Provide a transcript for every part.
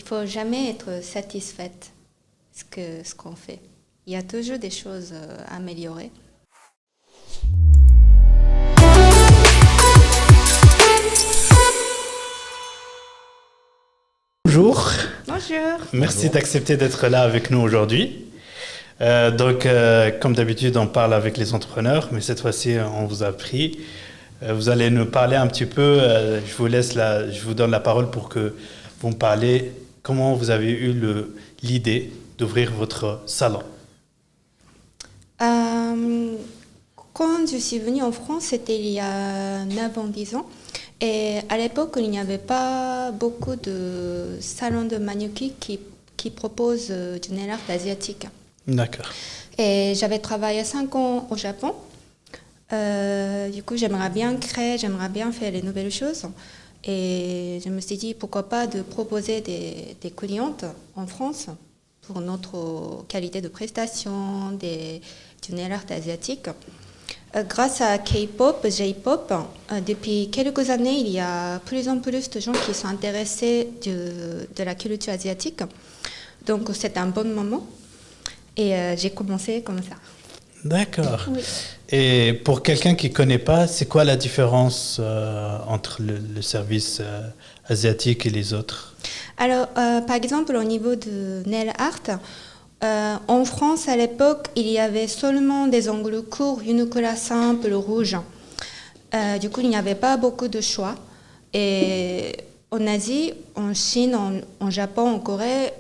faut jamais être satisfaite de ce qu'on fait. Il y a toujours des choses à améliorer. Bonjour. Bonjour. Merci d'accepter d'être là avec nous aujourd'hui. Comme d'habitude, on parle avec les entrepreneurs, mais cette fois-ci, on vous a pris. Vous allez nous parler un petit peu. Je vous donne la parole pour que vous me parlez comment vous avez eu l'idée d'ouvrir votre salon. Quand je suis venue en France, c'était il y a 9 ans, 10 ans. Et à l'époque, il n'y avait pas beaucoup de salons de manucure qui proposent du nail art asiatique. D'accord. Et j'avais travaillé 5 ans au Japon. Du coup, j'aimerais bien faire les nouvelles choses. Et je me suis dit, pourquoi pas de proposer des clientes en France pour notre qualité de prestation du nail art asiatique. Grâce à K-pop, J-pop, depuis quelques années, il y a plus en plus de gens qui sont intéressés de la culture asiatique. Donc, c'est un bon moment. Et j'ai commencé comme ça. D'accord. Oui. Et pour quelqu'un qui ne connaît pas, c'est quoi la différence entre le service asiatique et les autres? Alors, par exemple, au niveau de nail art, en France, à l'époque, il y avait seulement des ongles courts, une couleur simple, rouge. Du coup, il n'y avait pas beaucoup de choix. Et en Asie, en Chine, en Japon, en Corée,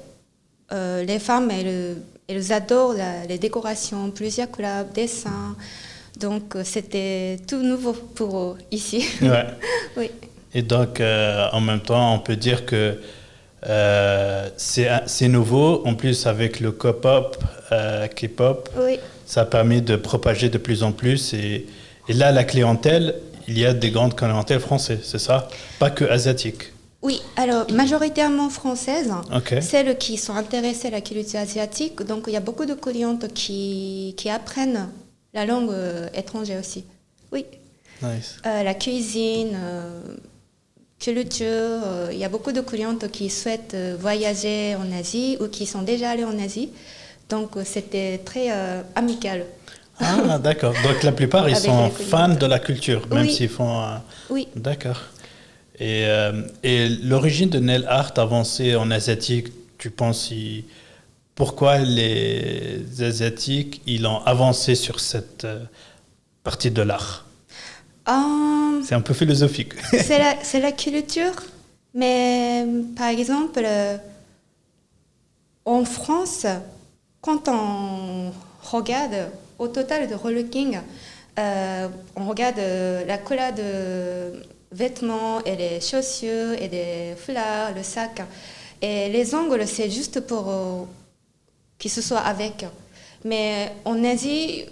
les femmes, elles adorent les décorations, plusieurs couleurs, dessins. Donc, c'était tout nouveau pour eux ici. Ouais. Oui. Et donc, en même temps, on peut dire que c'est nouveau. En plus, avec le K-pop, Oui. ça a permis de propager de plus en plus. Et là, la clientèle, il y a des grandes clientèles françaises, c'est ça? Pas que asiatiques. Oui, alors majoritairement françaises, Okay. Celles qui sont intéressées à la culture asiatique. Donc, il y a beaucoup de clientes qui apprennent la langue étrangère aussi. Oui. Nice. La cuisine, culture, il y a beaucoup de clientes qui souhaitent voyager en Asie ou qui sont déjà allées en Asie. Donc, c'était très amical. Ah, d'accord. Donc, la plupart, ils Avec sont les fans clientes. de la culture, même Oui. s'ils font... Oui. D'accord. Et l'origine de nail art avancé en asiatique, tu penses, pourquoi les Asiatiques, ils ont avancé sur cette partie de l'art? C'est un peu philosophique. C'est la culture, mais par exemple, en France, quand on regarde au total de relooking, on regarde la couleur de vêtements et les chaussures et des foulards, le sac. Et les ongles, c'est juste pour qu'ils se soient avec. Mais en Asie,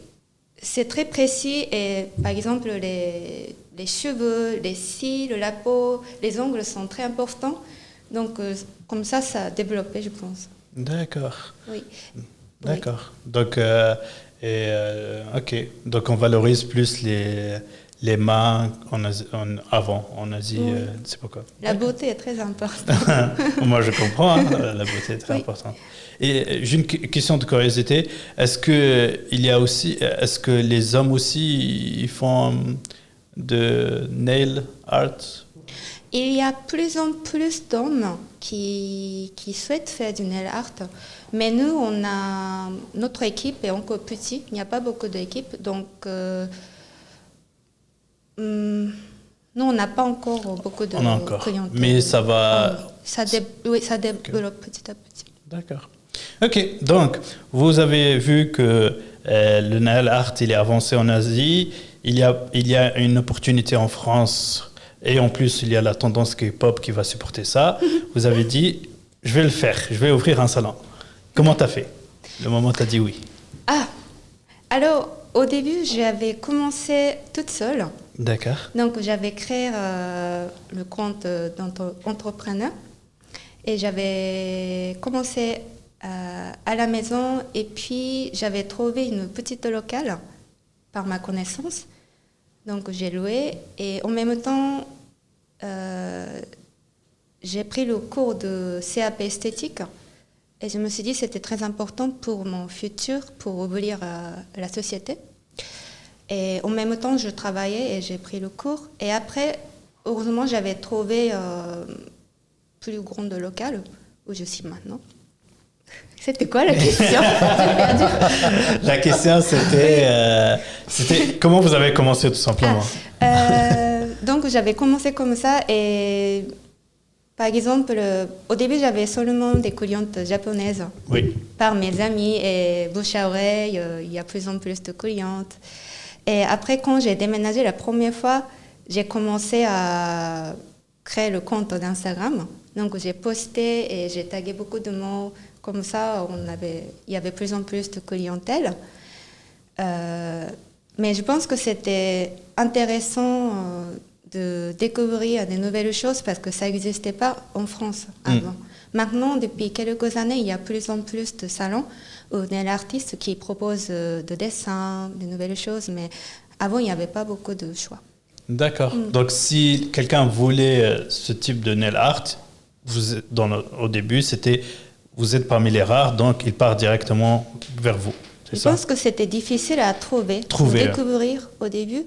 c'est très précis et par exemple les cheveux, les cils, la peau, les ongles sont très importants. Donc comme ça a développé, je pense. D'accord. Oui. D'accord. Donc, ok. Donc, on valorise plus les mains avant, en Asie, Oui. c'est pas quoi. La beauté est très importante. Moi, je comprends, hein, la beauté est très importante. Et j'ai une question de curiosité. Est-ce que les hommes aussi, ils font de nail art? Il y a plus en plus d'hommes qui souhaitent faire du nail art. Mais nous, notre équipe est encore petite. Il n'y a pas beaucoup d'équipes. Donc, nous, on n'a pas encore beaucoup de clientèle. Mais ça va... Oui, ça développe petit à petit. D'accord. Ok, donc, vous avez vu que le nail art, il est avancé en Asie. Il y a une opportunité en France. Et en plus, il y a la tendance K-pop qui va supporter ça. Vous avez dit, je vais le faire, je vais ouvrir un salon. Comment t'as fait? Le moment où t'as dit oui. Ah, alors au début, j'avais commencé toute seule. D'accord. Donc, j'avais créé le compte d'entrepreneur et j'avais commencé à la maison et puis j'avais trouvé une petite locale par ma connaissance. Donc, j'ai loué et en même temps, j'ai pris le cours de CAP esthétique et je me suis dit que c'était très important pour mon futur, pour évoluer la société. Et en même temps, je travaillais et j'ai pris le cours. Et après, heureusement, j'avais trouvé plus grand local où je suis maintenant. C'était quoi la question? J'ai perdu. La question, c'était comment vous avez commencé tout simplement. Donc, j'avais commencé comme ça et par exemple, au début, j'avais seulement des clientes japonaises. Oui. Par mes amis et bouche à oreille, il y a plus en plus de clientes. Et après, quand j'ai déménagé la première fois, j'ai commencé à créer le compte d'Instagram. Donc, j'ai posté et j'ai tagué beaucoup de mots. Comme ça, il y avait plus en plus de clientèle. Mais je pense que c'était intéressant de découvrir des nouvelles choses parce que ça n'existait pas en France avant. Maintenant, depuis quelques années, il y a plus en plus de salons où il y a des artistes qui proposent de dessins, de nouvelles choses, mais avant, il n'y avait pas beaucoup de choix. D'accord. Donc, si quelqu'un voulait ce type de nail art, au début, vous êtes parmi les rares, donc il part directement vers vous. Je pense que c'était difficile à découvrir au début.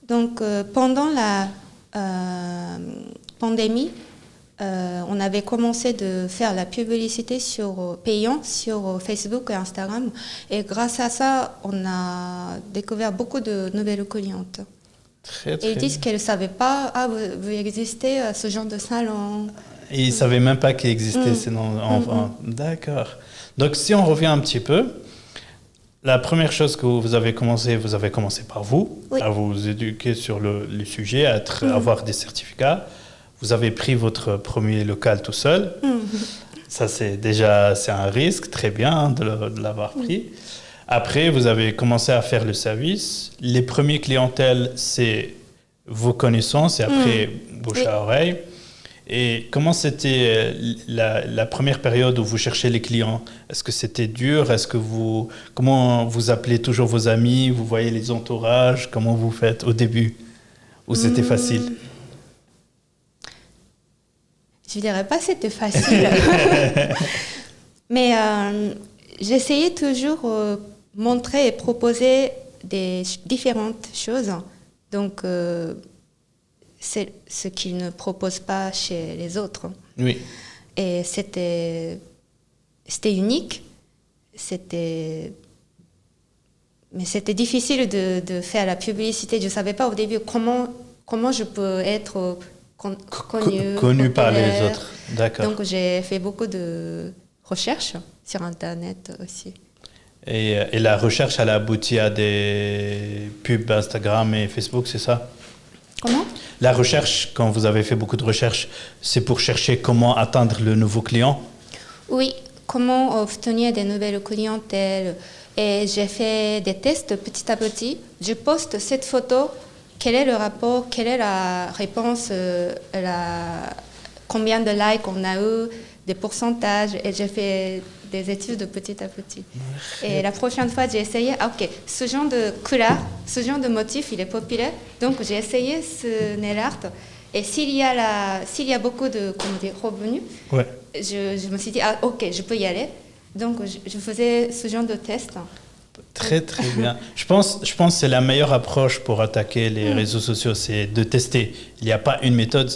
Donc, pendant la pandémie, on avait commencé de faire la publicité payante sur Facebook et Instagram. Et grâce à ça, on a découvert beaucoup de nouvelles clientes. Très, et ils disent qu'elles ne savaient pas, vous existez à ce genre de salon. Et ils ne savaient même pas qu'il existait. D'accord. Donc, si on revient un petit peu, la première chose que vous avez commencé par vous, à vous éduquer sur le sujet, à avoir des certificats. Vous avez pris votre premier local tout seul. Ça, c'est un risque, très bien de l'avoir pris. Après, vous avez commencé à faire le service. Les premiers clientèles, c'est vos connaissances et après, bouche à oreille. Et comment c'était la première période où vous cherchez les clients? Est-ce que c'était dur? Comment vous appelez toujours vos amis? Vous voyez les entourages? Comment vous faites au début? Ou c'était facile? Je ne dirais pas que c'était facile. Mais j'essayais toujours montrer et proposer des différentes choses. Donc, c'est ce qu'ils ne proposent pas chez les autres. Oui. Et c'était unique. Mais c'était difficile de faire la publicité. Je ne savais pas au début comment je peux être connu par les autres. D'accord. Donc, j'ai fait beaucoup de recherches sur Internet aussi. Et la recherche, elle a abouti à des pubs Instagram et Facebook, c'est ça? Comment? La recherche, quand vous avez fait beaucoup de recherches, c'est pour chercher comment atteindre le nouveau client? Oui, comment obtenir des nouvelles clientèles. Et j'ai fait des tests petit à petit. Je poste cette photo. Quel est le rapport? Quelle est la réponse? Combien de likes on a eu? Des pourcentages? Et j'ai fait des études de petit à petit. Et la prochaine fois, j'ai essayé, ce genre de couleur, ce genre de motif, il est populaire. Donc, j'ai essayé ce nail art. Et s'il y a beaucoup de revenus, je me suis dit, je peux y aller. Donc, je faisais ce genre de test. Très, très bien. Je pense que c'est la meilleure approche pour attaquer les réseaux sociaux, c'est de tester. Il n'y a pas une méthode.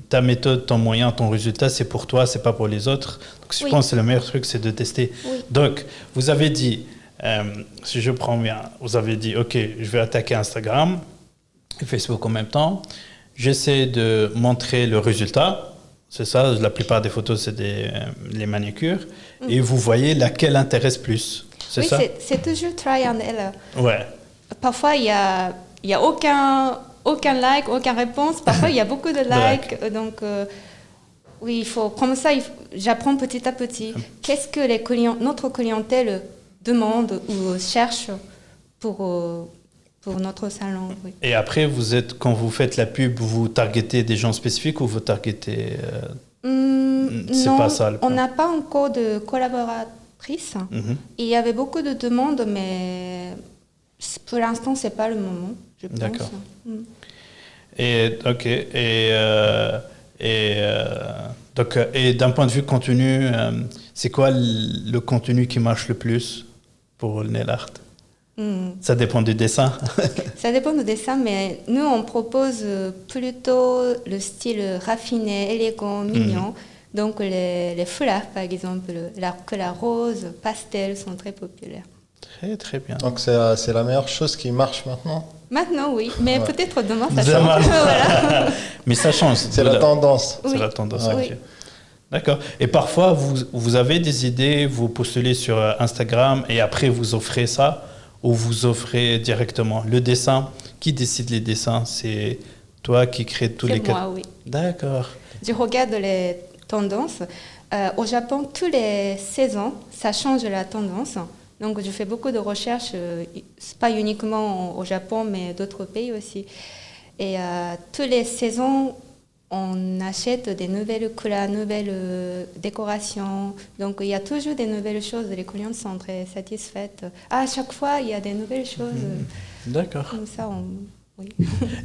Ta méthode, ton moyen, ton résultat, c'est pour toi, c'est pas pour les autres. Donc, je pense que le meilleur truc, c'est de tester. Oui. Donc, vous avez dit, si je prends bien, vous avez dit, OK, je vais attaquer Instagram et Facebook en même temps. J'essaie de montrer le résultat. C'est ça, la plupart des photos, c'est les manicures. Et vous voyez laquelle intéresse plus. C'est ça? Oui, c'est toujours try and error. Ouais. Parfois, il y a aucun like, aucune réponse. Parfois, il y a beaucoup de likes. Donc, oui, comme ça, j'apprends petit à petit. Qu'est-ce que notre clientèle demande ou cherche pour notre salon. Oui. Et après, quand vous faites la pub, vous targetez des gens spécifiques ou vous targetez... non, pas ça, on n'a pas encore de collaboratrices. Il y avait beaucoup de demandes, mais pour l'instant, ce n'est pas le moment, je pense. D'accord. Et d'un point de vue contenu, c'est quoi le contenu qui marche le plus pour le nail art? Ça dépend du dessin. Ça dépend du dessin, mais nous, on propose plutôt le style raffiné, élégant, mignon. Donc, les foulards, par exemple, la couleur rose, pastel sont très populaires. Très, très bien. Donc, c'est la meilleure chose qui marche maintenant? Maintenant, oui, mais peut-être demain, ça Demain. change. Voilà. Mais ça change. C'est la tendance. C'est Oui. la tendance, Oui. ok. D'accord. Et parfois, vous avez des idées, vous postulez sur Instagram et après, vous offrez ça ou vous offrez directement le dessin. Qui décide les dessins? C'est toi qui crée tous les... C'est moi, oui. D'accord. Je regarde les tendances. Au Japon, toutes les saisons, ça change la tendance. Donc, je fais beaucoup de recherches, pas uniquement au Japon, mais d'autres pays aussi. Et toutes les saisons, on achète des nouvelles couleurs, nouvelles décorations. Donc, il y a toujours des nouvelles choses. Les clients sont très satisfaites. À chaque fois, il y a des nouvelles choses. D'accord. Comme ça, oui.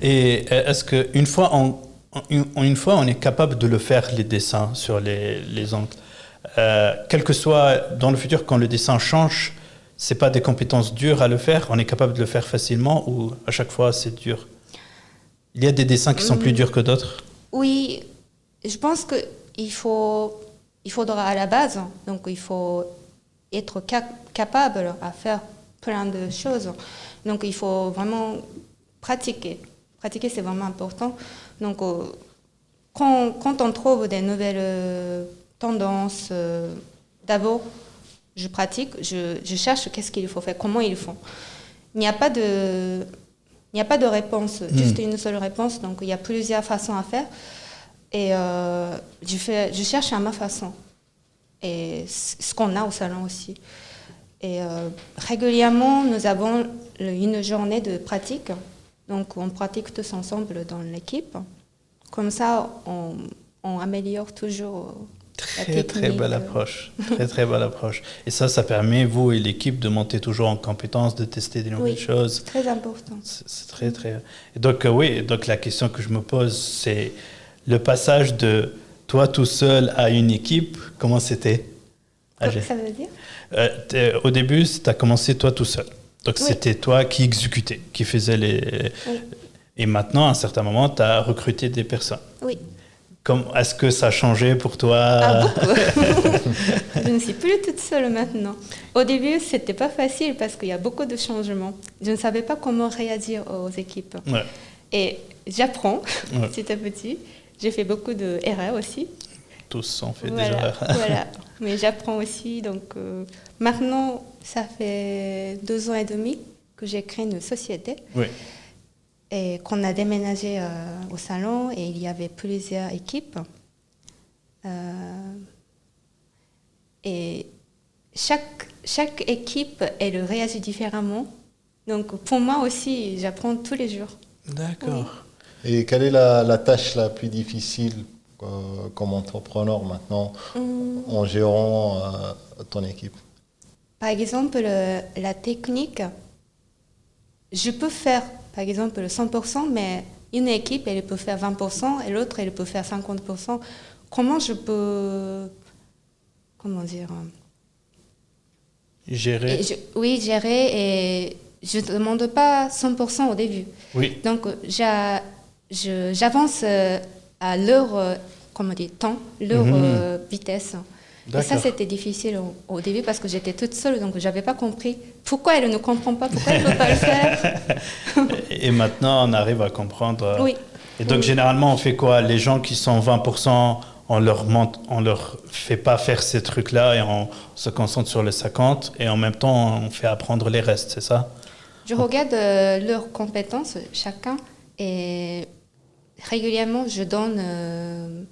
Et est-ce qu'une fois, on est capable de le faire, les dessins sur les ongles, quel que soit dans le futur, quand le dessin change, c'est pas des compétences dures à le faire, on est capable de le faire facilement ou à chaque fois c'est dur? Il y a des dessins qui sont plus durs que d'autres? Oui, je pense qu'il faudra à la base, donc il faut être capable à faire plein de choses. Donc il faut vraiment pratiquer. Pratiquer, c'est vraiment important. Donc quand on trouve des nouvelles tendances, d'abord, je pratique, je cherche qu'est-ce qu'il faut faire, comment ils font. Il n'y a pas de réponse, juste une seule réponse. Donc, il y a plusieurs façons à faire. Et je cherche à ma façon. Et ce qu'on a au salon aussi. Et régulièrement, nous avons une journée de pratique. Donc, on pratique tous ensemble dans l'équipe. Comme ça, on améliore toujours la technique. Très belle approche. Très belle approche. Et ça permet, vous et l'équipe, de monter toujours en compétence, de tester des nouvelles choses. Très important. C'est très... Et donc, donc la question que je me pose, c'est le passage de toi tout seul à une équipe, comment c'était? Ça veut dire? Au début, tu as commencé toi tout seul. Donc, Oui. c'était toi qui exécutais, qui faisais les... Oui. Et maintenant, à un certain moment, tu as recruté des personnes. Oui. Est-ce que ça a changé pour toi? Beaucoup. Je ne suis plus toute seule maintenant. Au début, c'était pas facile parce qu'il y a beaucoup de changements. Je ne savais pas comment réagir aux équipes. Ouais. Et j'apprends petit à petit. J'ai fait beaucoup d'erreurs aussi. Tous ont fait des Voilà, erreurs. voilà. Mais j'apprends aussi. Donc maintenant, ça fait 2 ans et demi que j'ai créé une société. Oui. Et qu'on a déménagé au salon et il y avait plusieurs équipes. Et chaque équipe, elle réagit différemment. Donc pour moi aussi, j'apprends tous les jours. D'accord. Et quelle est la tâche la plus difficile comme entrepreneur maintenant en gérant ton équipe? Par exemple, la technique, je peux faire par exemple 100%, mais une équipe, elle peut faire 20% et l'autre, elle peut faire 50%. Comment je peux... Comment dire? Gérer. Oui, gérer et je ne demande pas 100% au début. Oui. Donc, j'avance à leur temps, leur vitesse. Et ça, c'était difficile au début parce que j'étais toute seule, donc je n'avais pas compris pourquoi elle ne comprend pas, pourquoi elle ne peut pas le faire. Et maintenant, on arrive à comprendre. Oui. Et donc, généralement, on fait quoi? Les gens qui sont 20%, on leur fait pas faire ces trucs-là et on se concentre sur les 50%. Et en même temps, on fait apprendre les restes, c'est ça? Je regarde leurs compétences, chacun, et régulièrement, je donne...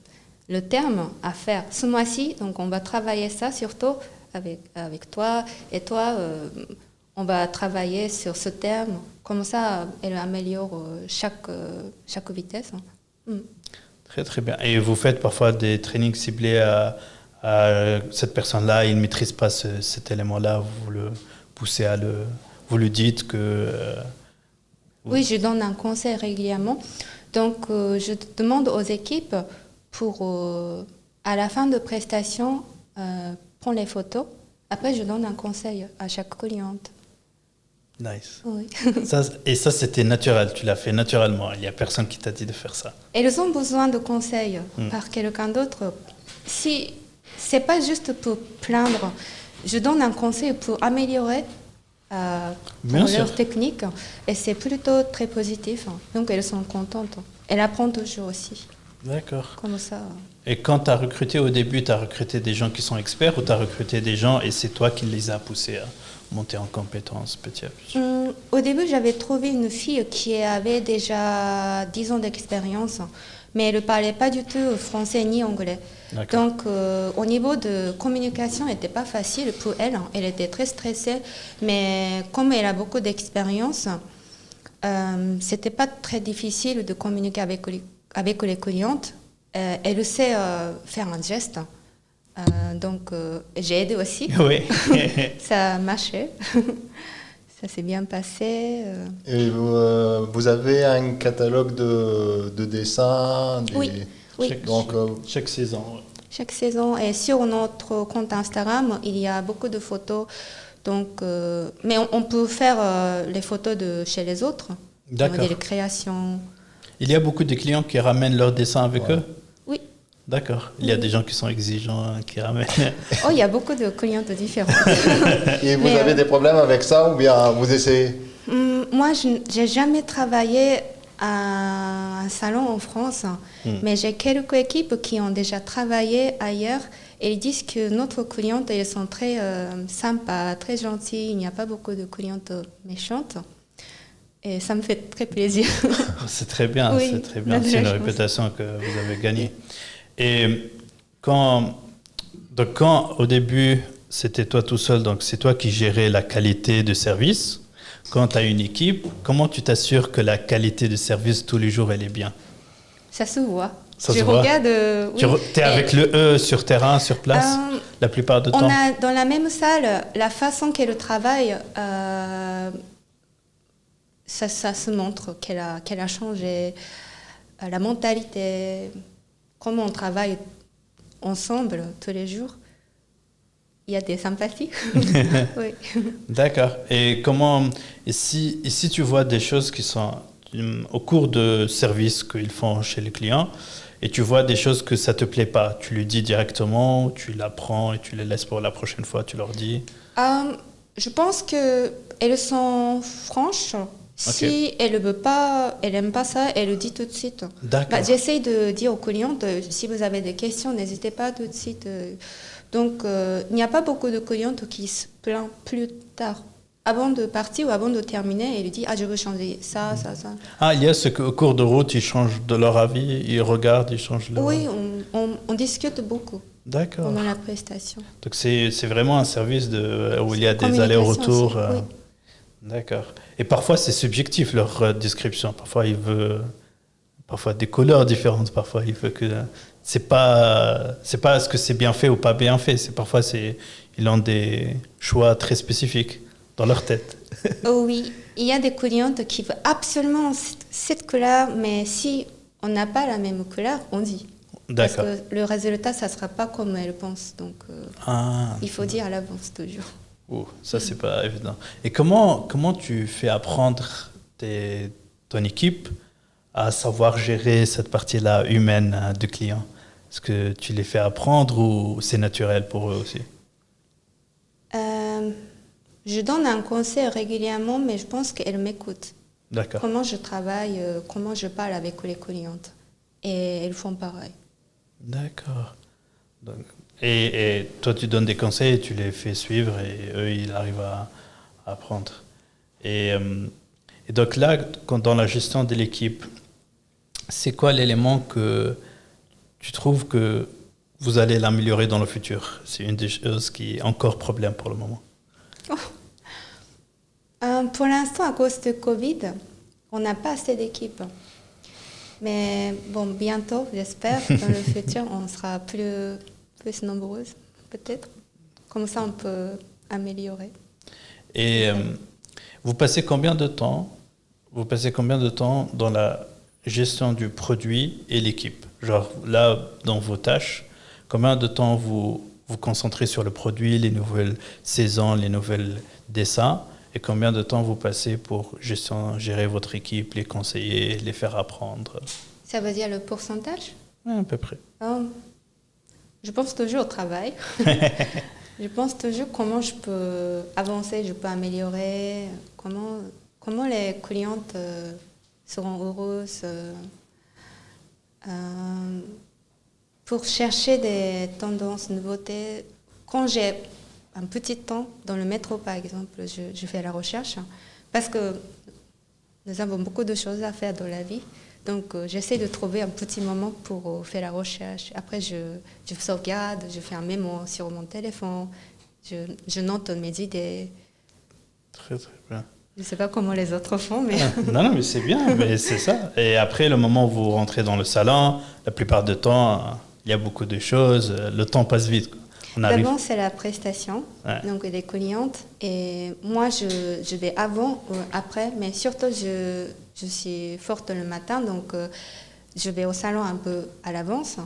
le terme à faire ce mois-ci, donc on va travailler ça surtout avec toi et toi, on va travailler sur ce terme, comme ça elle améliore chaque vitesse. Très très bien. Et vous faites parfois des trainings ciblés à cette personne-là, il ne maîtrise pas cet élément-là, vous le poussez vous lui dites que... Oui, je donne un conseil régulièrement. Donc, je demande aux équipes pour, à la fin de prestation, prendre les photos. Après, je donne un conseil à chaque cliente. Nice. Oui. Et ça, c'était naturel. Tu l'as fait naturellement. Il n'y a personne qui t'a dit de faire ça. Elles ont besoin de conseils par quelqu'un d'autre. Si c'est pas juste pour plaindre, je donne un conseil pour améliorer Bien sûr. leur technique et c'est plutôt très positif. Donc elles sont contentes. Elles apprennent toujours aussi. D'accord. Comme ça. Et quand tu as recruté au début, tu as recruté des gens qui sont experts ou tu as recruté des gens et c'est toi qui les as poussés à monter en compétences petit à petit? Au début, j'avais trouvé une fille qui avait déjà 10 ans d'expérience, mais elle ne parlait pas du tout français ni anglais. D'accord. Donc, au niveau de communication, ce n'était pas facile pour elle. Elle était très stressée, mais comme elle a beaucoup d'expérience, c'était pas très difficile de communiquer avec les clientes. Elle sait faire un geste. Donc, j'ai aidé aussi. Oui. Ça a marché. Ça s'est bien passé. Et vous avez un catalogue de dessins Oui. Donc, Chaque saison. Ouais. Chaque saison. Et sur notre compte Instagram, il y a beaucoup de photos. Donc, mais on peut faire les photos de chez les autres. D'accord. Les créations. Il y a beaucoup de clients qui ramènent leurs dessins avec eux? Oui. D'accord. Il y a des gens qui sont exigeants, qui ramènent. Oh, il y a beaucoup de clientes différentes. et vous Mais, avez des problèmes avec ça ou bien vous essayez? Moi, je n'ai jamais travaillé à un salon en France, mais j'ai quelques équipes qui ont déjà travaillé ailleurs et ils disent que notre cliente, elles sont très sympas, très gentilles. Il n'y a pas beaucoup de clientes méchantes. Et ça me fait très plaisir. C'est très bien, Oui, c'est très bien. C'est une réputation que vous avez gagnée. Et quand au début, c'était toi tout seul, donc c'est toi qui gérais la qualité de service. Quand tu as une équipe, comment tu t'assures que la qualité de service tous les jours, elle est bien? Ça se voit. Ça je se voit. regarde. Tu es avec le E sur terrain, sur place, la plupart du temps? On a dans la même salle, la façon qu'elle travaille, ça se montre qu'elle a changé, la mentalité, comment on travaille ensemble tous les jours. Il y a des sympathies. Oui. D'accord. Et si tu vois des choses qui sont au cours de service qu'ils font chez les clients, et tu vois des choses que ça te plaît pas, tu lui dis directement, tu l'apprends et tu les laisses pour la prochaine fois, tu leur dis? Je pense qu'elles sont franches. Si elle veut pas, elle aime pas ça, elle le dit tout de suite. D'accord. J'essaie de dire aux clientes, si vous avez des questions, n'hésitez pas tout de suite. Donc, il n'y a pas beaucoup de clientes qui se plaignent plus tard. Avant de partir ou avant de terminer, elle dit je veux changer ça, ça, ça. Ah, il y a ce qu'au cours de route, ils changent de leur avis, ils regardent, ils changent leur... Oui, on discute beaucoup. D'accord. Pendant la prestation. Donc, c'est vraiment un service où il y a des allers-retours. Oui. D'accord. Et parfois, c'est subjectif, leur description. Parfois, il veut des couleurs différentes. Parfois, il veut que... C'est pas est-ce que c'est bien fait ou pas bien fait. Parfois, ils ont des choix très spécifiques dans leur tête. Oh oui, il y a des clientes qui veulent absolument cette couleur, mais si on n'a pas la même couleur, on dit. D'accord. Parce que le résultat, ça ne sera pas comme elle pense. Donc, il faut dire à l'avance toujours. Ça, c'est pas évident. Et comment tu fais apprendre ton équipe à savoir gérer cette partie-là humaine de clients? Est-ce que tu les fais apprendre ou c'est naturel pour eux aussi? Je donne un conseil régulièrement, mais je pense qu'elles m'écoutent. D'accord. Comment je travaille, comment je parle avec les clientes. Et elles font pareil. D'accord. Et toi, tu donnes des conseils, tu les fais suivre et eux, ils arrivent à apprendre. Et donc là, dans la gestion de l'équipe, c'est quoi l'élément que tu trouves que vous allez l'améliorer dans le futur? C'est une des choses qui est encore problème pour le moment. Pour l'instant, à cause de Covid, on n'a pas assez d'équipes. Mais bon, bientôt, j'espère, dans le futur, on sera plus nombreuses, peut-être. Comme ça, on peut améliorer. Et vous passez combien de temps dans la gestion du produit et l'équipe. Genre là, dans vos tâches, combien de temps vous vous concentrez sur le produit, les nouvelles saisons, les nouvelles dessins, et combien de temps vous passez pour gérer votre équipe, les conseiller, les faire apprendre? Ça veut dire le pourcentage? Ouais, à peu près. Je pense toujours au travail. Je pense toujours comment je peux avancer, je peux améliorer, comment les clientes seront heureuses. Pour chercher des tendances, nouveautés, quand j'ai un petit temps dans le métro, par exemple, je fais la recherche parce que nous avons beaucoup de choses à faire dans la vie. Donc, j'essaie de trouver un petit moment pour faire la recherche. Après, je sauvegarde, je fais un mémo sur mon téléphone, je note mes idées. Très, très bien. Je ne sais pas comment les autres font, mais... Non, mais c'est bien, mais c'est ça. Et après, le moment où vous rentrez dans le salon, la plupart du temps, il y a beaucoup de choses. Le temps passe vite. D'abord, c'est la prestation, donc des clientes. Et moi, je vais avant ou après, mais surtout, je suis forte le matin, donc je vais au salon un peu à l'avance.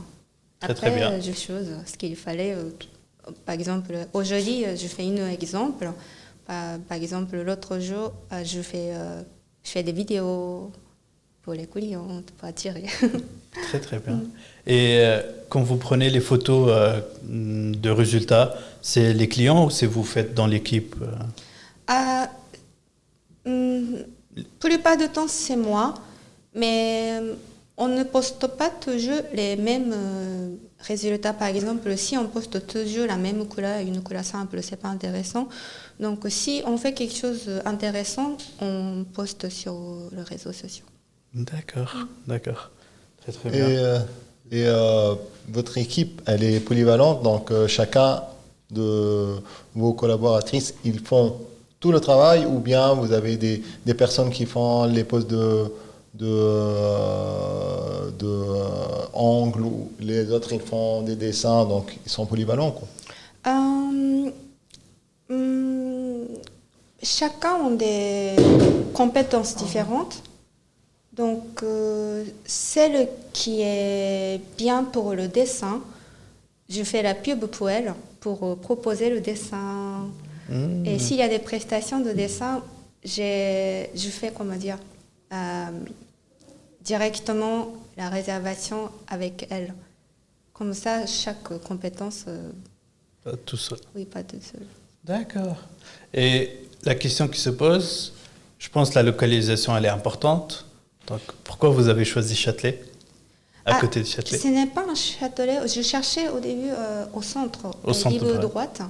Après, très bien. Je chose ce qu'il fallait. Par exemple, aujourd'hui, je fais un exemple. Par exemple, l'autre jour, je fais des vidéos pour les clientes, pour attirer. Très, très bien. Et quand vous prenez les photos de résultats, c'est les clients ou c'est vous faites dans l'équipe? Plupart du temps, c'est moi, mais on ne poste pas toujours les mêmes résultats. Par exemple, si on poste toujours la même couleur, une couleur simple, c'est pas intéressant. Donc, si on fait quelque chose d'intéressant, on poste sur les réseaux sociaux. D'accord. Très, très bien. Et votre équipe, elle est polyvalente, donc chacun de vos collaboratrices, ils font tout le travail, ou bien vous avez des personnes qui font les postes de angle, ou les autres ils font des dessins, donc ils sont polyvalents, quoi. Chacun a des compétences différentes. Donc, celle qui est bien pour le dessin, je fais la pub pour elle, pour proposer le dessin. Et s'il y a des prestations de dessin, je fais, directement la réservation avec elle. Comme ça, chaque compétence... Pas tout seul. Oui, pas tout seul. D'accord. Et la question qui se pose, je pense que la localisation, elle est importante. Donc, pourquoi vous avez choisi Châtelet, à côté de Châtelet? Ce n'est pas un Châtelet. Je cherchais au début au centre, rive droite.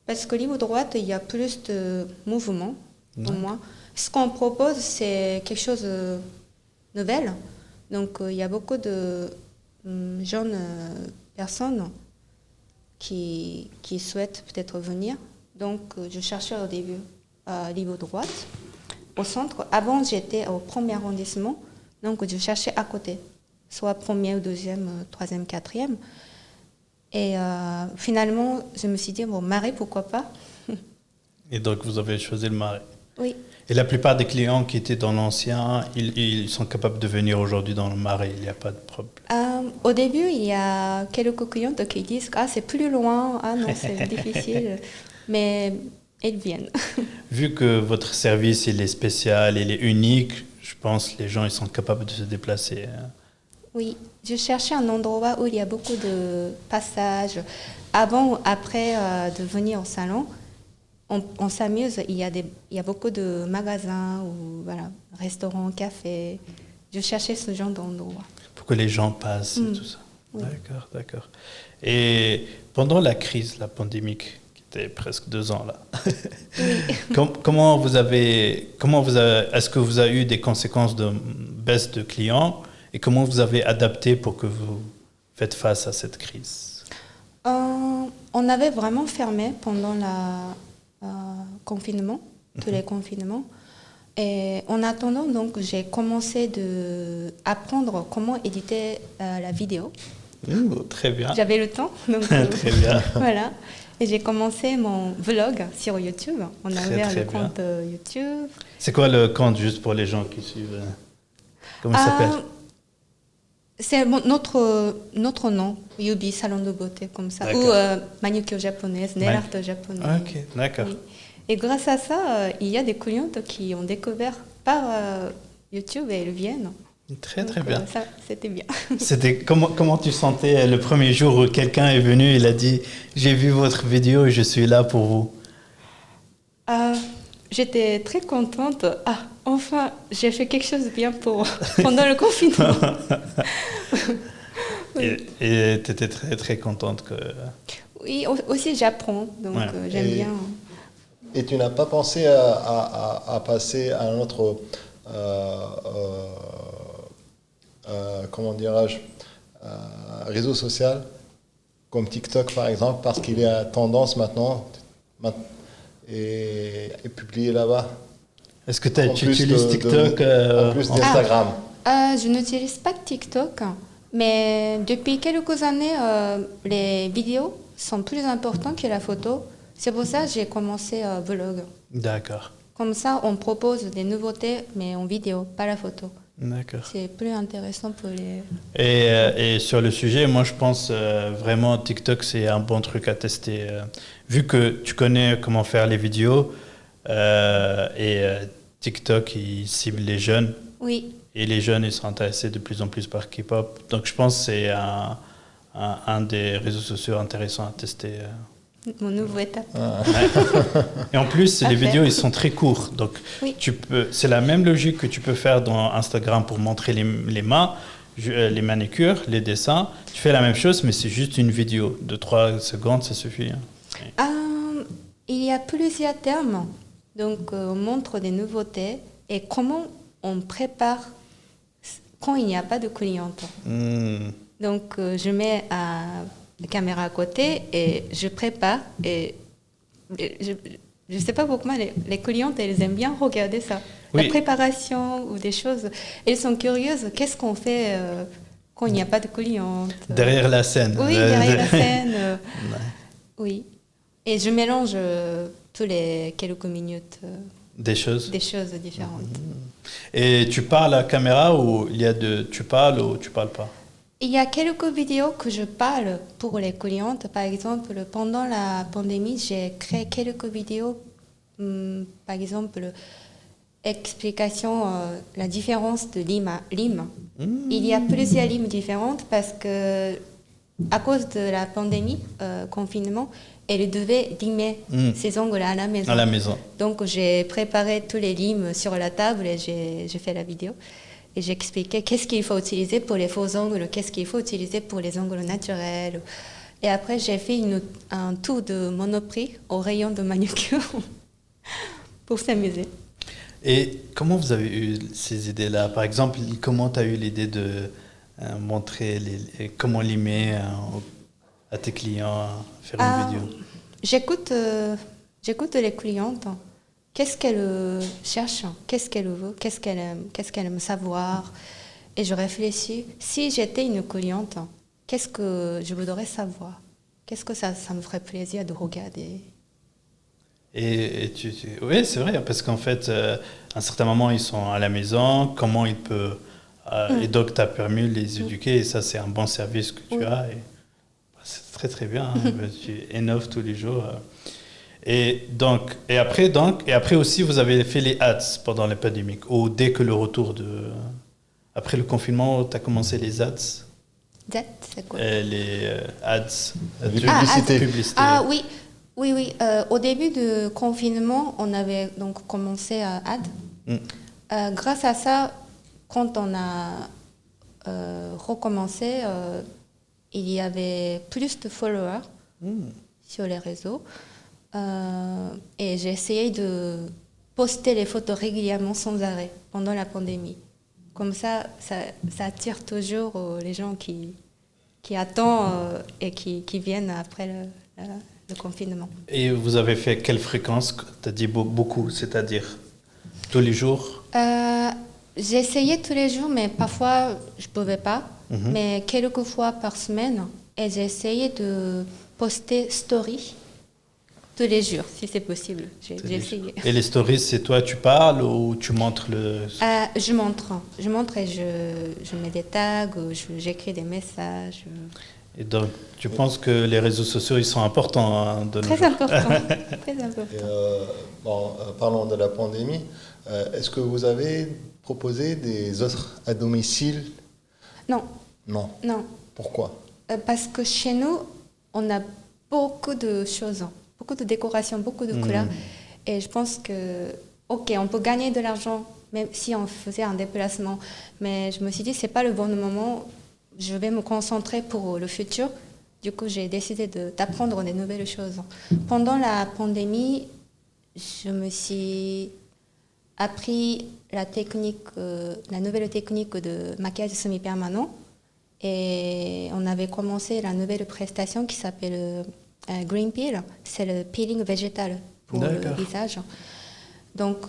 Parce que rive droite, il y a plus de mouvement pour moi. Ce qu'on propose, c'est quelque chose de nouvel. Donc, il y a beaucoup de jeunes personnes qui souhaitent peut-être venir. Donc, je cherchais au début à rive droite. Au centre, avant j'étais au premier arrondissement, donc je cherchais à côté, soit premier ou deuxième, troisième, quatrième. Et finalement, je me suis dit, bon, Marais, pourquoi pas? Et donc vous avez choisi le Marais. Oui. Et la plupart des clients qui étaient dans l'ancien, ils sont capables de venir aujourd'hui dans le Marais, il n'y a pas de problème. Au début, il y a quelques clientes qui disent, c'est plus loin, non, c'est difficile, mais... Ils viennent. Vu que votre service il est spécial, il est unique, je pense que les gens ils sont capables de se déplacer. Oui, je cherchais un endroit où il y a beaucoup de passages. Avant ou après de venir au salon, on s'amuse. Il y a beaucoup de magasins, ou restaurants, cafés. Je cherchais ce genre d'endroit. Pour que les gens passent et tout ça. Oui. D'accord. Et pendant la crise, la pandémique, presque 2 ans là. Oui. Est-ce que vous avez eu des conséquences de baisse de clients et comment vous avez adapté pour que vous faites face à cette crise? On avait vraiment fermé pendant le confinement, tous les confinements. Et en attendant, donc, j'ai commencé à apprendre comment éditer la vidéo. Très bien. J'avais le temps. Donc, très bien. Voilà. Et j'ai commencé mon vlog sur YouTube. On a ouvert le compte YouTube. C'est quoi le compte, juste pour les gens qui suivent? Comment il s'appelle? C'est notre nom, Yubi, salon de beauté, comme ça. Ou manucure japonaise, nail art japonais. Ok, d'accord. Oui. Et grâce à ça, il y a des clientes qui ont découvert par YouTube et elles viennent. Très, Donc, très bien. Ça, c'était bien. Comment tu sentais le premier jour où quelqu'un est venu, il a dit « J'ai vu votre vidéo et je suis là pour vous ». J'étais très contente. Ah, enfin, j'ai fait quelque chose de bien pendant le confinement. Oui. Et tu étais très, très contente que... Oui, aussi j'apprends, donc j'aime bien. Et tu n'as pas pensé à passer à un autre... comment dirais-je, réseau social comme TikTok par exemple, parce qu'il est à tendance maintenant et publier là-bas. Est-ce que tu utilises TikTok en plus d'Instagram? Je n'utilise pas TikTok, mais depuis quelques années, les vidéos sont plus importantes que la photo. C'est pour ça que j'ai commencé vlog. D'accord. Comme ça, on propose des nouveautés, mais en vidéo, pas la photo. D'accord. C'est plus intéressant pour les... Et sur le sujet, moi je pense vraiment TikTok c'est un bon truc à tester. Vu que tu connais comment faire les vidéos, TikTok il cible les jeunes. Oui. Et les jeunes ils sont intéressés de plus en plus par K-pop. Donc je pense que c'est un des réseaux sociaux intéressants à tester. Mon nouveau étape. Et en plus, les vidéos, ils sont très courts. Donc, oui. C'est la même logique que tu peux faire dans Instagram pour montrer les mains, les manicures, les dessins. Tu fais la même chose, mais c'est juste une vidéo de 3 secondes, ça suffit. Il y a plusieurs termes. Donc, on montre des nouveautés et comment on prépare quand il n'y a pas de cliente. Donc, je mets la caméra à côté et je prépare. Et je ne sais pas pourquoi les clientes, elles aiment bien regarder ça. Oui. La préparation ou des choses. Elles sont curieuses. Qu'est-ce qu'on fait quand il n'y a pas de cliente? Derrière la scène. Oui, derrière la scène. Oui. Et je mélange tous les quelques minutes. Des choses différentes. Et tu parles à la caméra ou tu parles ou tu parles pas? Il y a quelques vidéos que je parle pour les clientes. Par exemple, pendant la pandémie, j'ai créé quelques vidéos. Par exemple, explication la différence de lime à lime. Il y a plusieurs limes différentes parce que à cause de la pandémie, confinement, elle devait limer ses ongles à la maison. À la maison. Donc j'ai préparé tous les limes sur la table et j'ai fait la vidéo. Et j'expliquais qu'est-ce qu'il faut utiliser pour les faux ongles, qu'est-ce qu'il faut utiliser pour les ongles naturels. Et après, j'ai fait un tour de Monoprix au rayon de manucure pour s'amuser. Et comment vous avez eu ces idées-là? Par exemple, comment tu as eu l'idée de montrer comment limer à tes clients, faire une vidéo? J'écoute les clientes. Qu'est-ce qu'elle cherche, qu'est-ce qu'elle veut, qu'est-ce qu'elle aime savoir. Et je réfléchis, si j'étais une cliente, qu'est-ce que je voudrais savoir? Qu'est-ce que ça me ferait plaisir de regarder? Oui, c'est vrai, parce qu'en fait, à un certain moment, ils sont à la maison, comment ils peuvent... Et donc, tu as permis de les éduquer, et ça, c'est un bon service que tu as. Et, c'est très, très bien. Tu innoves tous les jours. Et après aussi, vous avez fait les ads pendant la pandémie, ou dès que le retour après le confinement, tu as commencé les ads. Ads, c'est quoi? Les ads. Les publicités. Ah oui. Au début du confinement, on avait donc commencé à ad. Grâce à ça, quand on a recommencé, il y avait plus de followers sur les réseaux. Et j'ai essayé de poster les photos régulièrement sans arrêt pendant la pandémie. Comme ça attire toujours les gens qui attendent et qui viennent après le confinement. Et vous avez fait quelle fréquence? Tu as dit beaucoup, c'est-à-dire tous les jours? J'ai essayé tous les jours, mais parfois je ne pouvais pas. Mais quelques fois par semaine. Et j'ai essayé de poster story. tous les jours, si c'est possible. J'ai essayé. Et les stories, c'est toi, tu parles ou tu montres le... Je montre et je mets des tags, ou j'écris des messages. Et donc, tu penses que les réseaux sociaux, ils sont importants hein, de nos Très jours. important, très important. Et, parlons de la pandémie. Est-ce que vous avez proposé des offres à domicile? Non, Non. non. Pourquoi? Parce que chez nous, on a beaucoup de choses, beaucoup de décorations, beaucoup de couleurs. Et je pense que, ok, on peut gagner de l'argent, même si on faisait un déplacement. Mais je me suis dit, c'est pas le bon moment. Je vais me concentrer pour le futur. Du coup, j'ai décidé d'apprendre des nouvelles choses. Pendant la pandémie, je me suis appris la nouvelle technique de maquillage semi-permanent. Et on avait commencé la nouvelle prestation qui s'appelle Green Peel. C'est le peeling végétal pour le visage. Donc,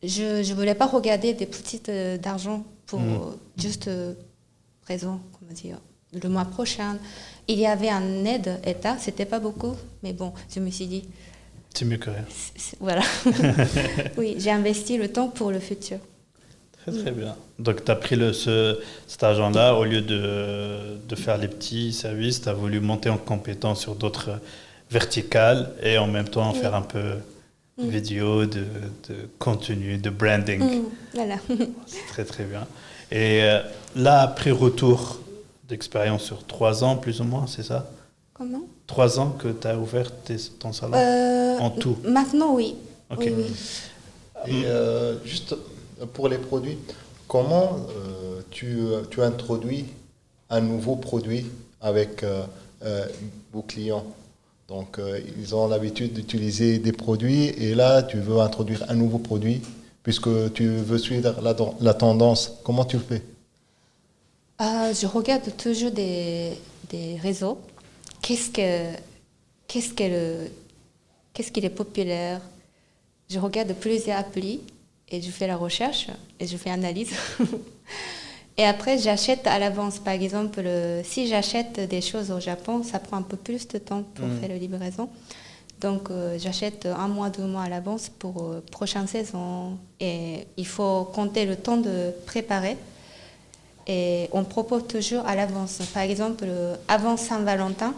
je ne voulais pas regarder des petites d'argent pour juste raison, comment dire, le mois prochain. Il y avait un aide État, c'était pas beaucoup, mais bon, je me suis dit... C'est mieux que rien. Voilà. Oui, j'ai investi le temps pour le futur. Très, très bien. Donc, tu as pris cet argent-là, au lieu de faire les petits services, tu as voulu monter en compétence sur d'autres verticales et en même temps faire un peu vidéo, de contenu, de branding. Voilà. C'est très, très bien. Et là, après retour d'expérience sur 3 ans, plus ou moins, c'est ça? Comment? 3 ans que tu as ouvert ton salon en tout? Maintenant, oui. Ok. Oui. Et juste pour les produits, comment tu introduis un nouveau produit avec vos clients? Donc, ils ont l'habitude d'utiliser des produits et là, tu veux introduire un nouveau produit puisque tu veux suivre la tendance. Comment tu le fais? Je regarde toujours des réseaux. Qu'est-ce qu'il est populaire? Je regarde plusieurs applis et je fais la recherche et je fais l'analyse. Et après, j'achète à l'avance. Par exemple, si j'achète des choses au Japon, ça prend un peu plus de temps pour faire la livraison. Donc, j'achète 1 mois, 2 mois à l'avance pour prochaine saison. Et il faut compter le temps de préparer. Et on propose toujours à l'avance. Par exemple, avant Saint-Valentin,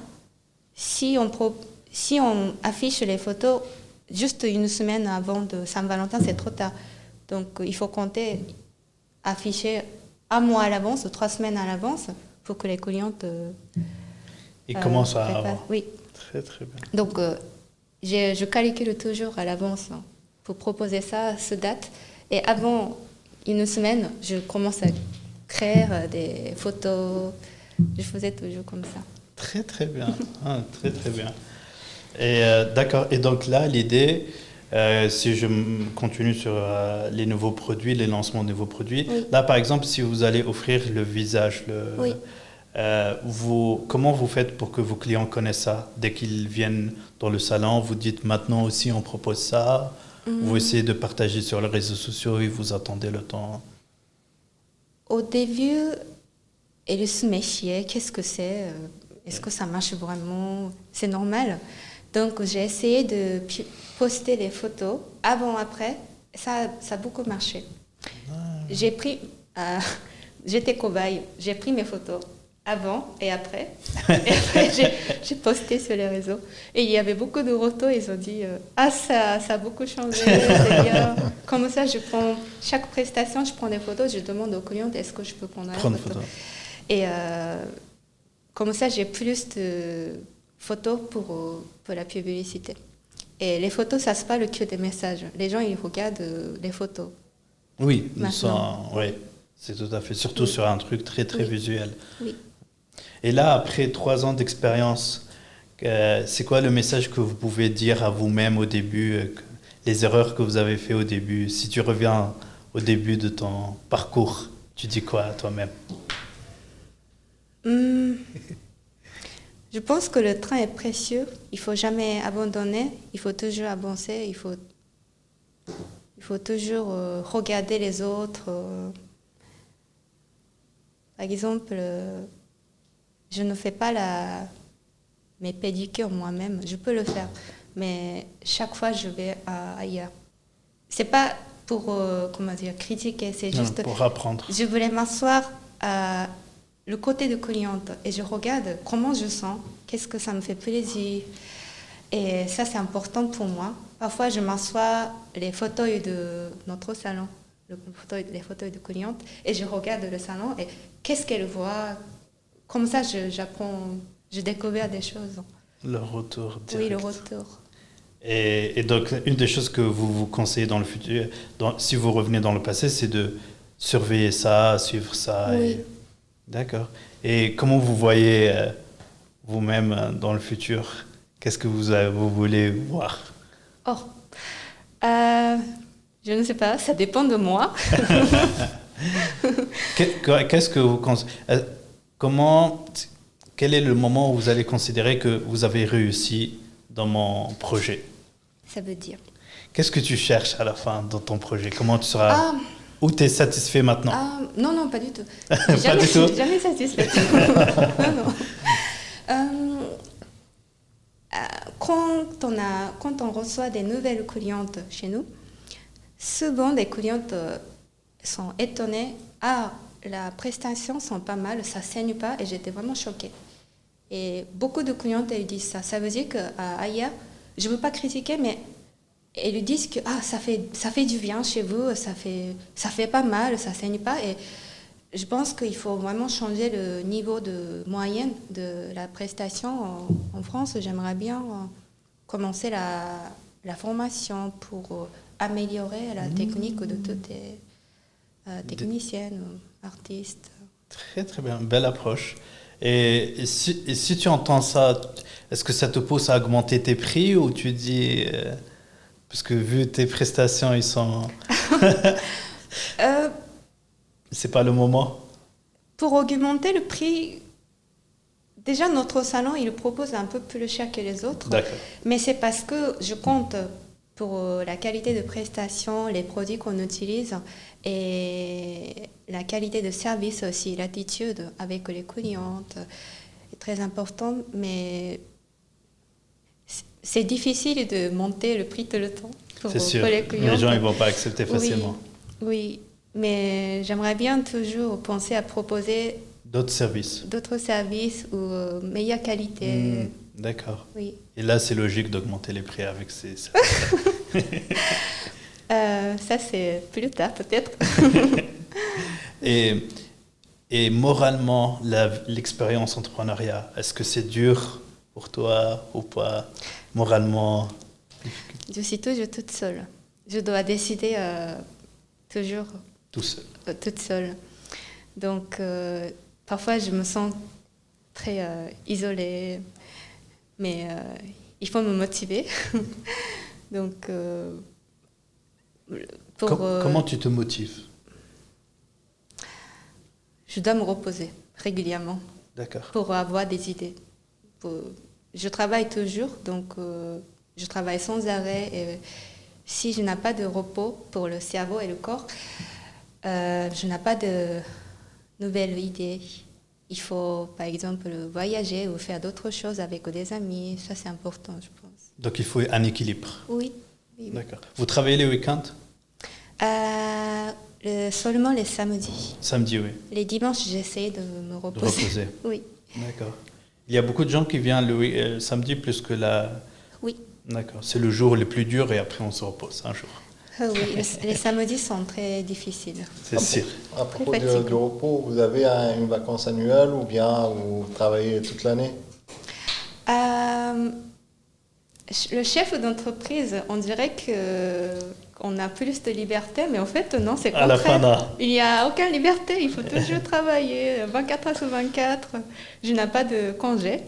si on affiche les photos juste 1 semaine avant de Saint-Valentin, c'est trop tard. Donc, il faut compter, afficher 1 mois à l'avance, 3 semaines à l'avance, pour que les clientes... Ils commencent à... Oui. Très, très bien. Donc, je calcule toujours à l'avance pour proposer ça, cette date. Et avant 1 semaine, je commence à créer des photos. Je faisais toujours comme ça. Très, très bien. Très, très bien. Et d'accord. Et donc là, l'idée, si je continue sur les nouveaux produits, les lancements de nouveaux produits, là, par exemple, si vous allez offrir le visage, comment vous faites pour que vos clients connaissent ça? Dès qu'ils viennent dans le salon, vous dites maintenant aussi on propose ça. Vous essayez de partager sur les réseaux sociaux et vous attendez le temps. Au début, ils se méfiaient. Qu'est-ce que c'est? Est-ce que ça marche vraiment? C'est normal. Donc, j'ai essayé de poster les photos avant-après. Ça a beaucoup marché. J'étais cobaye. J'ai pris mes photos avant et après. Et après, j'ai posté sur les réseaux. Et il y avait beaucoup de retours. Ils ont dit ça a beaucoup changé. C'est bien. Comme ça, chaque prestation, je prends des photos. Je demande aux clients est-ce que je peux prendre la photo. Et comme ça, j'ai plus de photos pour la publicité. Et les photos, ça se parle que des messages. Les gens, ils regardent les photos. Oui, c'est tout à fait. Surtout sur un truc très, très visuel. Oui. Et là, après 3 ans d'expérience, c'est quoi le message que vous pouvez dire à vous-même au début, les erreurs que vous avez fait au début? Si tu reviens au début de ton parcours, tu dis quoi à toi-même? Je pense que le train est précieux. Il ne faut jamais abandonner. Il faut toujours avancer. Il faut toujours regarder les autres. Par exemple, je ne fais pas mes pédicures moi-même. Je peux le faire. mais chaque fois je vais ailleurs. C'est pas pour critiquer, c'est Non, juste pour apprendre. je voulais m'asseoir à le côté de cliente et je regarde comment je sens, qu'est-ce que ça me fait plaisir. Et ça, c'est important pour moi. Parfois, je m'assois les fauteuils de notre salon, les fauteuils de cliente, et je regarde le salon et qu'est-ce qu'elle voit. Comme ça, j'apprends, je découvre des choses. Le retour direct. Oui, le retour. Et donc, une des choses que vous conseillez dans le futur, si vous revenez dans le passé, c'est de surveiller ça, suivre ça. Oui. D'accord. Et comment vous voyez vous-même dans le futur? Qu'est-ce que vous voulez voir? Oh, je ne sais pas, ça dépend de moi. Qu'est-ce que vous quel est le moment où vous allez considérer que vous avez réussi dans mon projet? Ça veut dire. Qu'est-ce que tu cherches à la fin dans ton projet? Comment tu seras... Où tu es satisfait maintenant? Non, pas du tout. Pas du tout. Jamais satisfaite. non. Quand on reçoit des nouvelles clientes chez nous, souvent les clientes sont étonnées. La prestation sont pas mal, ça saigne pas, et j'étais vraiment choquée. Et beaucoup de clientes elles disent ça. Ça veut dire qu'ailleurs, je veux pas critiquer, mais elles disent que ça fait du bien chez vous, ça fait pas mal, ça saigne pas. Et je pense qu'il faut vraiment changer le niveau de moyenne de la prestation en France. J'aimerais bien commencer la formation pour améliorer la technique de toutes les techniciennes, artistes. Très, très bien. Belle approche. Et si tu entends ça, est-ce que ça te pousse à augmenter tes prix ou tu dis... parce que vu tes prestations, ils sont... C'est pas le moment? Pour augmenter le prix, déjà notre salon, il propose un peu plus cher que les autres. D'accord. Mais c'est parce que je compte pour la qualité de prestation, les produits qu'on utilise et la qualité de service aussi, l'attitude avec les clientes est très important. Mais c'est difficile de monter le prix tout le temps pour les clients. Les gens ne vont pas accepter facilement. Oui, mais j'aimerais bien toujours penser à proposer d'autres services ou meilleure qualité. D'accord. Oui. Et là, c'est logique d'augmenter les prix avec ces services. Ça, c'est plus tard, peut-être. Et moralement, l'expérience entrepreneuriat, est-ce que c'est dur pour toi ou pas, moralement? Je suis toujours toute seule. Je dois décider toujours toute seule. Donc, parfois, je me sens très isolée, mais il faut me motiver. Donc, comment tu te motives? Je dois me reposer régulièrement. D'accord. Pour avoir des idées. Je travaille toujours, donc je travaille sans arrêt. Et si je n'ai pas de repos pour le cerveau et le corps, je n'ai pas de nouvelles idées. Il faut, par exemple, voyager ou faire d'autres choses avec des amis. Ça, c'est important, je pense. Donc, il faut un équilibre. Oui. D'accord. Vous travaillez les week-ends? Seulement les samedis. Samedi, oui. Les dimanches, j'essaie de me reposer. De reposer. Oui. D'accord. Il y a beaucoup de gens qui viennent le samedi plus que la... Oui. D'accord. C'est le jour le plus dur et après on se repose un jour. Oui, les samedis sont très difficiles. C'est sûr. À propos du repos, vous avez une vacance annuelle ou bien vous travaillez toute l'année? Le chef d'entreprise, on dirait qu'on a plus de liberté, mais en fait, non, c'est contraire. À la fin, non. Il n'y a aucune liberté, il faut toujours travailler 24 heures sur 24. Je n'ai pas de congé.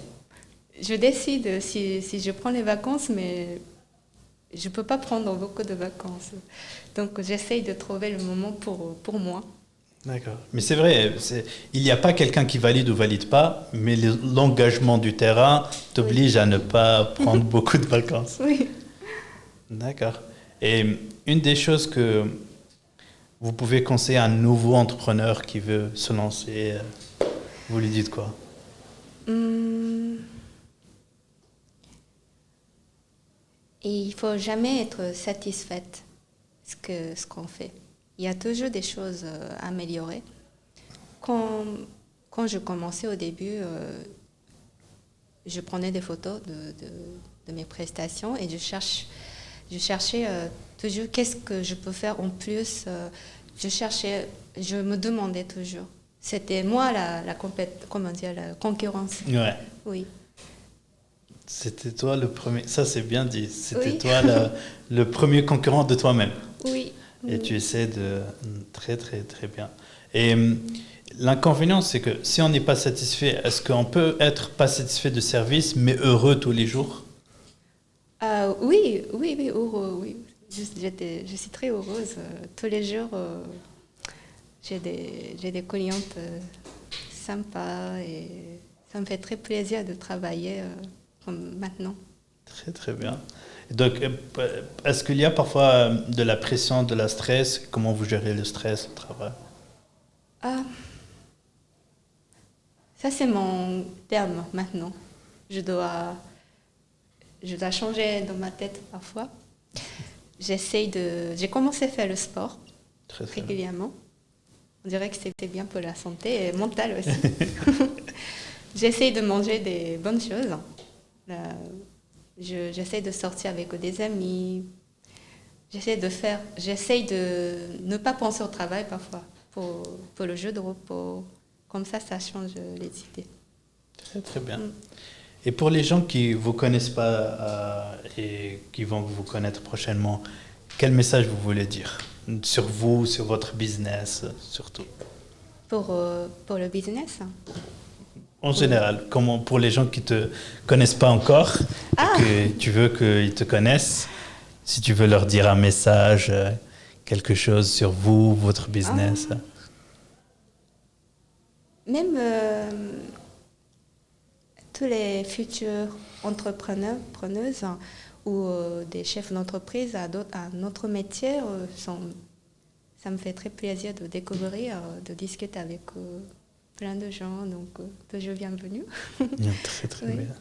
Je décide si je prends les vacances, mais je ne peux pas prendre beaucoup de vacances. Donc, j'essaye de trouver le moment pour moi. D'accord. Mais c'est vrai, il n'y a pas quelqu'un qui valide ou valide pas, mais l'engagement du terrain t'oblige à ne pas prendre beaucoup de vacances. Oui. D'accord. Et une des choses que vous pouvez conseiller à un nouveau entrepreneur qui veut se lancer, vous lui dites quoi? Et il ne faut jamais être satisfaite de ce qu'on fait. Il y a toujours des choses à améliorer. Quand je commençais au début, je prenais des photos de mes prestations et je cherchais toujours qu'est-ce que je peux faire en plus. Je me demandais toujours. C'était moi la concurrence. Ouais. Oui. C'était toi le premier. Ça, c'est bien dit. C'était toi le premier concurrent de toi-même. Oui. Et tu essaies de... Très, très, très bien. Et l'inconvénient, c'est que si on n'est pas satisfait, est-ce qu'on peut être pas satisfait de service, mais heureux tous les jours? Oui, heureux, oui. Je suis très heureuse. Tous les jours, j'ai des clientes sympas et ça me fait très plaisir de travailler comme maintenant. Très, très bien. Donc, est-ce qu'il y a parfois de la pression, de la stress? Comment vous gérez le stress au travail? Ça, c'est mon terme maintenant. Je dois changer dans ma tête parfois. J'ai commencé à faire le sport Très, très régulièrement. On dirait que c'était bien pour la santé et mentale aussi. J'essaie de manger des bonnes choses. J'essaie de sortir avec des amis. J'essaie de ne pas penser au travail parfois pour le jeu de repos. Comme ça change les idées. Très, très bien. Et pour les gens qui ne vous connaissent pas et qui vont vous connaître prochainement, quel message vous voulez dire sur vous, sur votre business, surtout? Pour le business? En général, comment pour les gens qui ne te connaissent pas encore, et que tu veux qu'ils te connaissent, si tu veux leur dire un message, quelque chose sur vous, votre business. Même tous les futurs entrepreneurs, preneuses ou des chefs d'entreprise à notre métier, ça me fait très plaisir de découvrir, de discuter avec plein de gens, donc toujours bienvenue. Très, très Oui. bien.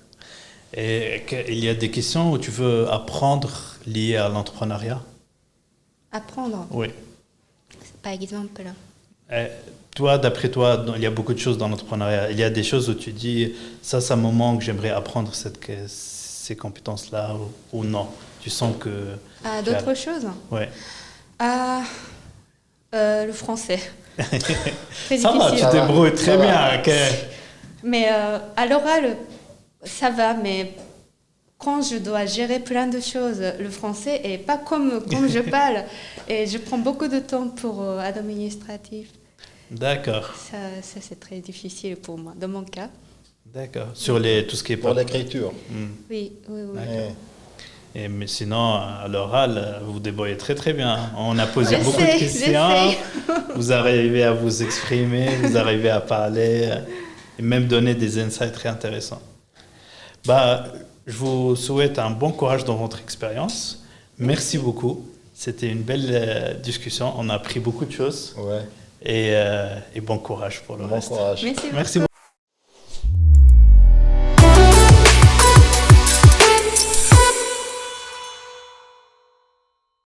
Et il y a des questions où tu veux apprendre liées à l'entrepreneuriat? Apprendre? Oui. Par exemple? Toi, d'après toi, il y a beaucoup de choses dans l'entrepreneuriat. Il y a des choses où tu dis, ça me manque, j'aimerais apprendre ces compétences-là, ou non? Tu sens que... D'autres choses? Oui. Le français. Très ça va, tu te débrouilles très bien. Mais à l'oral, ça va, mais quand je dois gérer plein de choses, le français est pas comme je parle. Et je prends beaucoup de temps pour administratif. D'accord. Ça c'est très difficile pour moi, dans mon cas. D'accord. Sur tout ce qui est... Pour l'écriture. Oui. Mais sinon, à l'oral, vous débrouillez très très bien. On a posé beaucoup de questions. Vous arrivez à vous exprimer, vous arrivez à parler et même donner des insights très intéressants. Je vous souhaite un bon courage dans votre expérience. Merci beaucoup. C'était une belle discussion. On a appris beaucoup de choses. Ouais. Et bon courage pour le reste. Bon courage. Merci beaucoup. Merci beaucoup.